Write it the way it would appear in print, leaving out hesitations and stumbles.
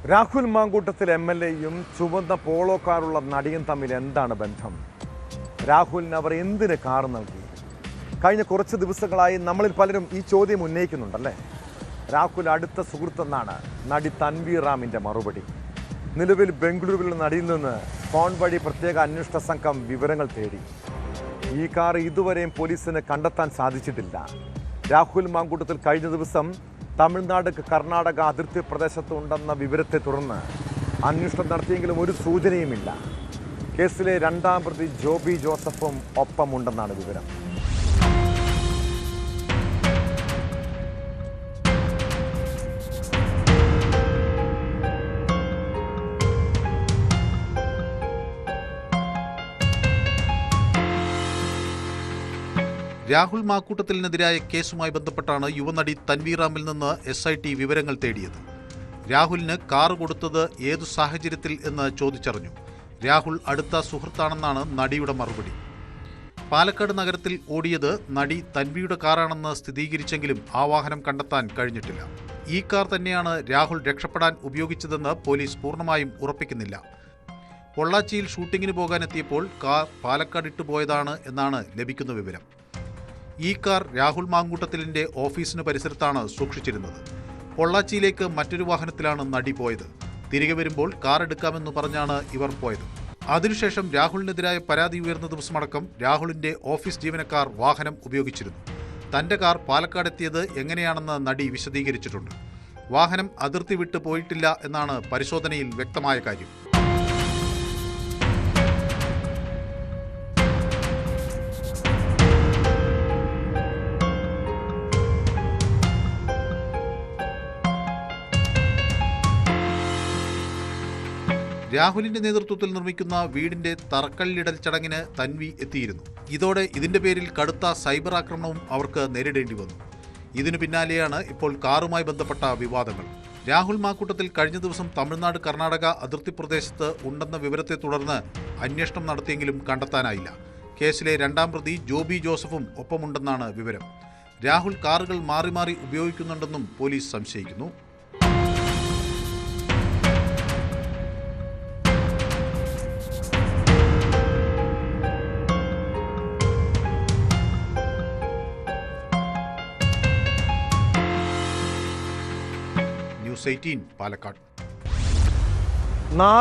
രാഹുൽ മാങ്കൂട്ടത്തിൽ എം.എൽ.എയും ചുവന്ന പോളോ കാറുള്ള നടിയും തമ്മിൽ എന്താണ് ബന്ധം? രാഹുലിന് അവർ എന്തിന് കാർ നൽകി? കഴിഞ്ഞ കുറച്ച് ദിവസങ്ങളായി നമ്മളിൽ പലരും ഈ ചോദ്യം ഉന്നയിക്കുന്നുണ്ടല്ലേ. രാഹുൽ അടുത്ത സുഹൃത്തെന്നാണ് നടി തൻവീർ റാമിൻ്റെ മറുപടി. നിലവിൽ ബംഗളൂരുവിൽ നടിയിൽ നിന്ന് ഫോൺ വഴി പ്രത്യേക അന്വേഷണ സംഘം വിവരങ്ങൾ തേടി. ഈ കാർ ഇതുവരെയും പോലീസിന് കണ്ടെത്താൻ സാധിച്ചിട്ടില്ല. രാഹുൽ മാങ്കൂട്ടത്തിൽ കഴിഞ്ഞ ദിവസം തമിഴ്നാട് കർണാടക അതിർത്തി പ്രദേശത്ത് ഉണ്ടെന്ന വിവരത്തെ തുടർന്ന് അന്വേഷണം നടത്തിയെങ്കിലും ഒരു സൂചനയുമില്ല. കേസിലെ രണ്ടാം പ്രതി ജോബി ജോസഫും ഒപ്പമുണ്ടെന്നാണ് വിവരം. രാഹുൽ മാക്കൂട്ടത്തിനെതിരായ കേസുമായി ബന്ധപ്പെട്ടാണ് യുവനടി തൻവീർ റാമിൽ നിന്ന് SIT വിവരങ്ങൾ തേടിയത്. രാഹുലിന് കാർ കൊടുത്തത് ഏതു സാഹചര്യത്തിൽ എന്ന് ചോദിച്ചറിഞ്ഞു. രാഹുൽ അടുത്ത സുഹൃത്താണെന്നാണ് നടിയുടെ മറുപടി. പാലക്കാട് നഗരത്തിൽ ഓടിയത് നടി തൻവിയുടെ കാറാണെന്ന് സ്ഥിരീകരിച്ചെങ്കിലും ആ വാഹനം കണ്ടെത്താൻ കഴിഞ്ഞിട്ടില്ല. ഈ കാർ തന്നെയാണ് രാഹുൽ രക്ഷപ്പെടാൻ ഉപയോഗിച്ചതെന്ന് പോലീസ് പൂർണ്ണമായും ഉറപ്പിക്കുന്നില്ല. പൊള്ളാച്ചിയിൽ ഷൂട്ടിങ്ങിന് പോകാനെത്തിയപ്പോൾ കാർ പാലക്കാട് ഇട്ടുപോയതാണ് എന്നാണ് ലഭിക്കുന്ന വിവരം. ഈ കാർ രാഹുൽ മാങ്കൂട്ടത്തിലിന്റെ ഓഫീസിന് പരിസരത്താണ് സൂക്ഷിച്ചിരുന്നത്. പൊള്ളാച്ചിയിലേക്ക് മറ്റൊരു വാഹനത്തിലാണ് നടി പോയത്. തിരികെ വരുമ്പോൾ കാർ എടുക്കാമെന്ന് പറഞ്ഞാണ് ഇവർ പോയത്. അതിനുശേഷം രാഹുലിനെതിരായ പരാതി ഉയർന്ന ദിവസമടക്കം രാഹുലിന്റെ ഓഫീസ് ജീവനക്കാർ വാഹനം ഉപയോഗിച്ചിരുന്നു. തന്റെ കാർ പാലക്കാടെത്തിയത് എങ്ങനെയാണെന്ന് നടി വിശദീകരിച്ചിട്ടുണ്ട്. വാഹനം അതിർത്തി വിട്ട് പോയിട്ടില്ല എന്നാണ് പരിശോധനയിൽ വ്യക്തമായ കാര്യം. രാഹുലിന്റെ നേതൃത്വത്തിൽ നിർമ്മിക്കുന്ന വീടിന്റെ തറക്കല്ലിടൽ ചടങ്ങിന് തൻവി എത്തിയിരുന്നു. ഇതോടെ ഇതിന്റെ പേരിൽ കടുത്ത സൈബർ ആക്രമണവും അവർക്ക് നേരിടേണ്ടി വന്നു. ഇതിനു പിന്നാലെയാണ് ഇപ്പോൾ കാറുമായി ബന്ധപ്പെട്ട വിവാദങ്ങൾ. രാഹുൽ മാക്കൂട്ടത്തിൽ കഴിഞ്ഞ ദിവസം തമിഴ്നാട് കർണാടക അതിർത്തി പ്രദേശത്ത് ഉണ്ടെന്ന വിവരത്തെ തുടർന്ന് അന്വേഷണം നടത്തിയെങ്കിലും കണ്ടെത്താനായില്ല. കേസിലെ രണ്ടാം പ്രതി ജോബി ജോസഫും ഒപ്പമുണ്ടെന്നാണ് വിവരം. രാഹുൽ കാറുകൾ മാറി മാറി ഉപയോഗിക്കുന്നുണ്ടെന്നും പോലീസ് സംശയിക്കുന്നു. News 18 പാലക്കാട്.